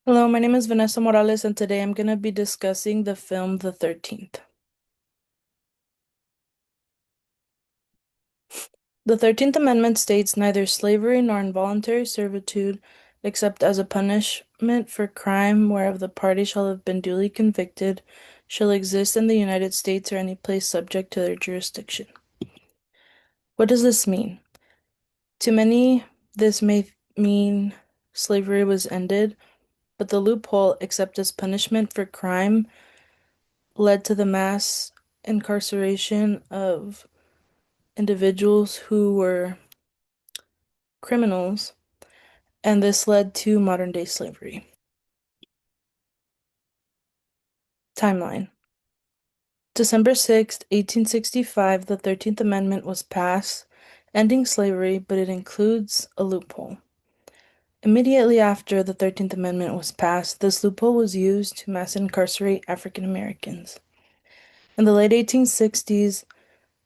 Hello, my name is Vanessa Morales, and today I'm going to be discussing the film The 13th. The 13th Amendment states neither slavery nor involuntary servitude, except as a punishment for crime whereof the party shall have been duly convicted, shall exist in the United States or any place subject to their jurisdiction. What does this mean? To many, this may mean slavery was ended, but the loophole, except as punishment for crime, led to the mass incarceration of individuals who were criminals, and this led to modern day slavery. Timeline: December 6th, 1865, the 13th Amendment was passed, ending slavery, but it includes a loophole. Immediately after the 13th Amendment was passed, this loophole was used to mass incarcerate African Americans. In the late 1860s,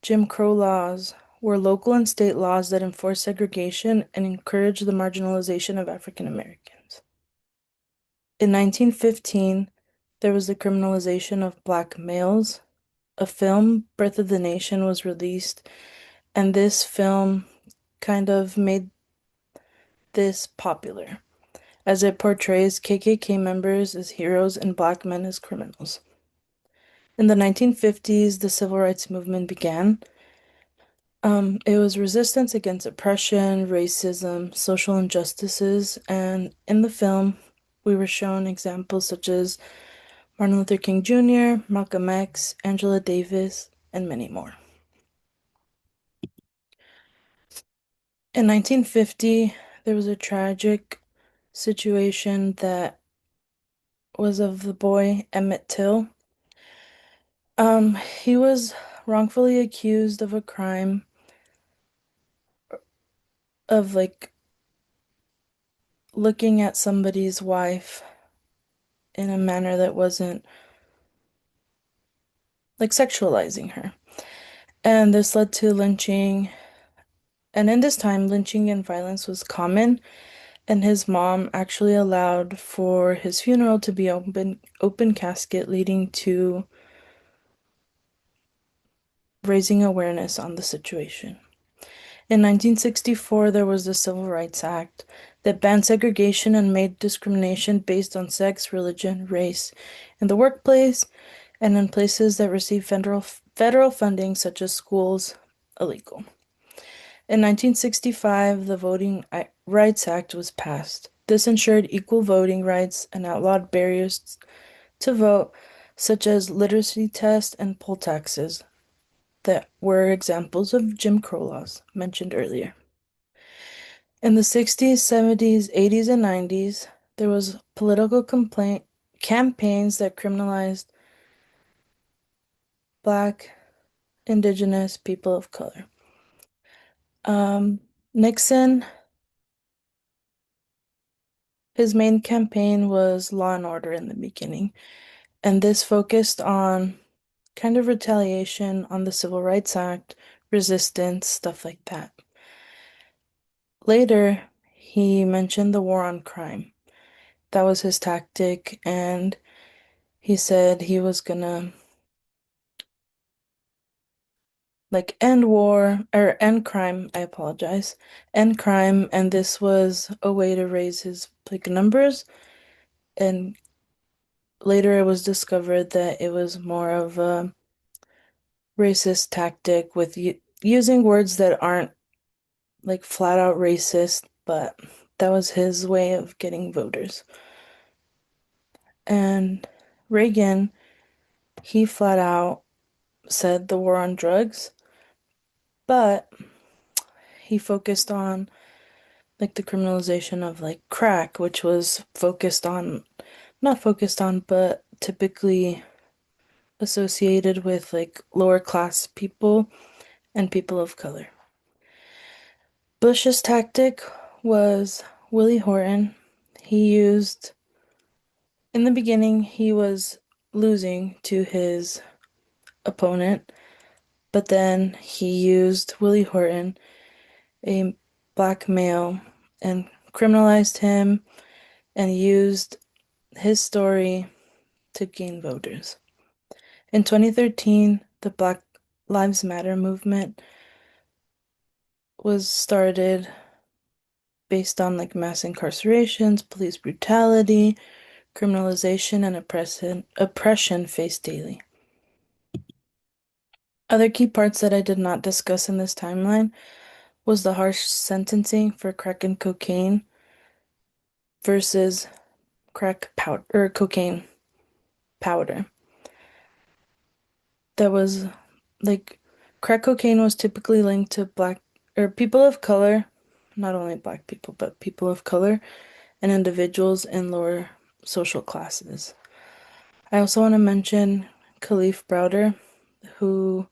Jim Crow laws were local and state laws that enforced segregation and encouraged the marginalization of African Americans. In 1915, there was the criminalization of black males. A film, Birth of the Nation, was released, and this film kind of made this popular, as it portrays KKK members as heroes and black men as criminals. In the 1950s, the civil rights movement began. It was resistance against oppression, racism, social injustices, and in the film, we were shown examples such as Martin Luther King Jr., Malcolm X, Angela Davis, and many more. In 1950, there was a tragic situation that was of the boy Emmett Till. He was wrongfully accused of a crime of looking at somebody's wife in a manner that wasn't sexualizing her. And this led to lynching. And in this time, lynching and violence was common, and his mom actually allowed for his funeral to be open casket, leading to raising awareness on the situation. In 1964, there was the Civil Rights Act that banned segregation and made discrimination based on sex, religion, race in the workplace and in places that receive federal funding such as schools illegal. In 1965, the Voting Rights Act was passed. This ensured equal voting rights and outlawed barriers to vote, such as literacy tests and poll taxes, that were examples of Jim Crow laws mentioned earlier. In the 60s, 70s, 80s, and 90s, there was political complaint campaigns that criminalized Black, Indigenous, people of color. Nixon, his main campaign was law and order in the beginning, and this focused on kind of retaliation on the Civil Rights Act, resistance, stuff like that. Later, he mentioned the war on crime. That was his tactic, and he said he was gonna end war or end crime, I apologize, end crime, and this was a way to raise his numbers. And later it was discovered that it was more of a racist tactic with using words that aren't flat out racist, but that was his way of getting voters. And Reagan, he flat out said the war on drugs, but he focused on the criminalization of crack, which was focused on, not focused on, but typically associated with lower class people and people of color. Bush's tactic was Willie Horton. He used, in the beginning, he was losing to his opponent, but then he used Willie Horton, a black male, and criminalized him and used his story to gain voters. In 2013, the Black Lives Matter movement was started based on like mass incarcerations, police brutality, criminalization, and oppression faced daily. Other key parts that I did not discuss in this timeline was the harsh sentencing for crack and cocaine versus crack powder or cocaine powder. That was like crack cocaine was typically linked to black or people of color, not only black people, but people of color and individuals in lower social classes. I also want to mention Khalif Browder, who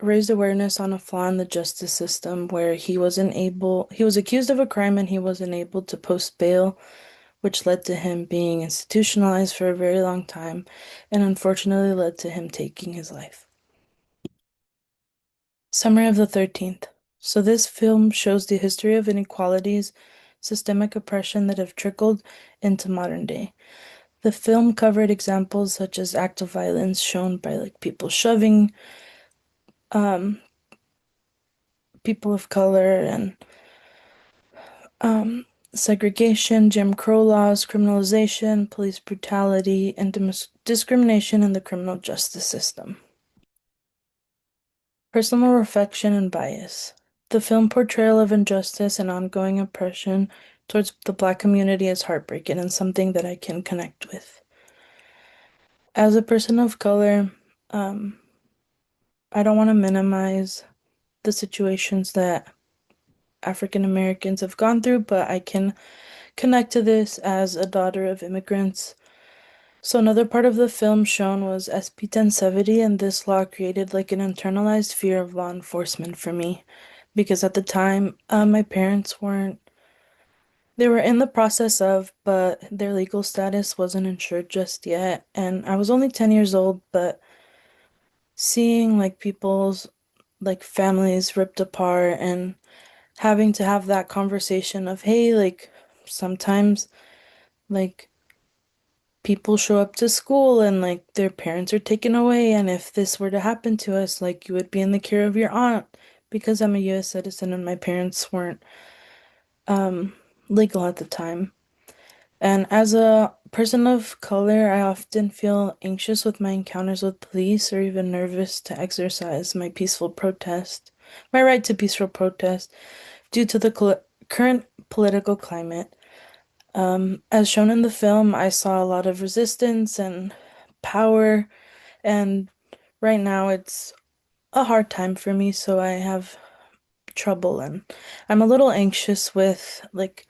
raised awareness on a flaw in the justice system where he was accused of a crime and he wasn't able to post bail, which led to him being institutionalized for a very long time and unfortunately led to him taking his life. Summary of the 13th. So this film shows the history of inequalities, systemic oppression that have trickled into modern day. The film covered examples such as acts of violence shown by like people shoving um, people of color and segregation, Jim Crow laws, criminalization, police brutality, and discrimination in the criminal justice system. Personal reflection and bias. The film portrayal of injustice and ongoing oppression towards the Black community is heartbreaking and something that I can connect with. As a person of color, um, I don't want to minimize the situations that African Americans have gone through, but I can connect to this as a daughter of immigrants. So another part of the film shown was SB 1070, and this law created like an internalized fear of law enforcement for me, because at the time, my parents weren't, they were in the process of, but their legal status wasn't ensured just yet, and I was only 10 years old, but seeing like people's like families ripped apart and having to have that conversation of, hey, like sometimes like people show up to school and like their parents are taken away, and if this were to happen to us, like you would be in the care of your aunt because I'm a US citizen and my parents weren't legal at the time. And as a person of color, I often feel anxious with my encounters with police or even nervous to exercise my peaceful protest, my right to peaceful protest due to the current political climate. As shown in the film, I saw a lot of resistance and power, and right now it's a hard time for me, so I have trouble and I'm a little anxious with like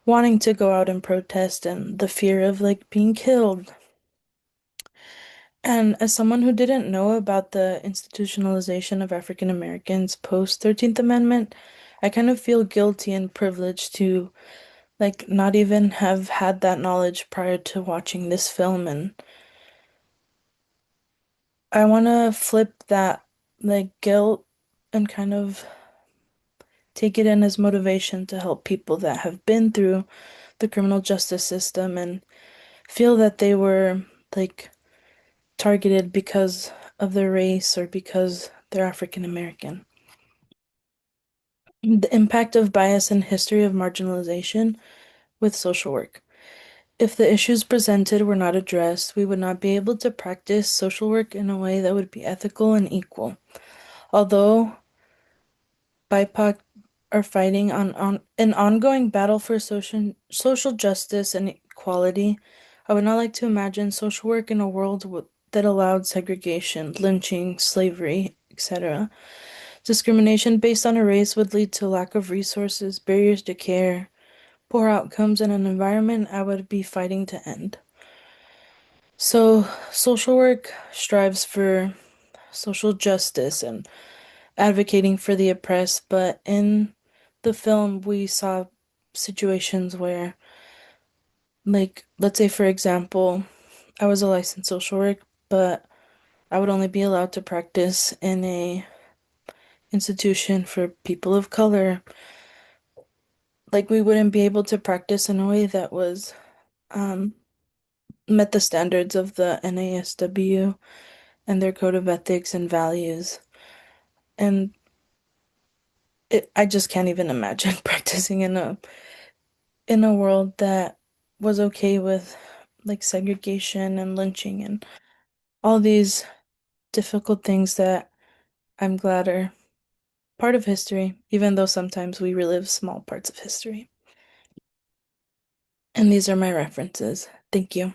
wanting to go out and protest and the fear of like being killed. And as someone who didn't know about the institutionalization of African Americans post 13th Amendment, I kind of feel guilty and privileged to like not even have had that knowledge prior to watching this film, and I want to flip that like guilt and kind of take it in as motivation to help people that have been through the criminal justice system and feel that they were like targeted because of their race or because they're African American. The impact of bias and history of marginalization with social work. If the issues presented were not addressed, we would not be able to practice social work in a way that would be ethical and equal. Although BIPOC are fighting on an ongoing battle for social justice and equality, I would not like to imagine social work in a world that allowed segregation, lynching, slavery, etc. Discrimination based on a race would lead to lack of resources, barriers to care, poor outcomes, and an environment I would be fighting to end. So, social work strives for social justice and advocating for the oppressed, but in the film, we saw situations where, like, let's say, for example, I was a licensed social work, but I would only be allowed to practice in a institution for people of color. Like, we wouldn't be able to practice in a way that was um, met the standards of the NASW and their code of ethics and values. And I just can't even imagine practicing in a world that was okay with like segregation and lynching and all these difficult things that I'm glad are part of history, even though sometimes we relive small parts of history. And these are my references. Thank you.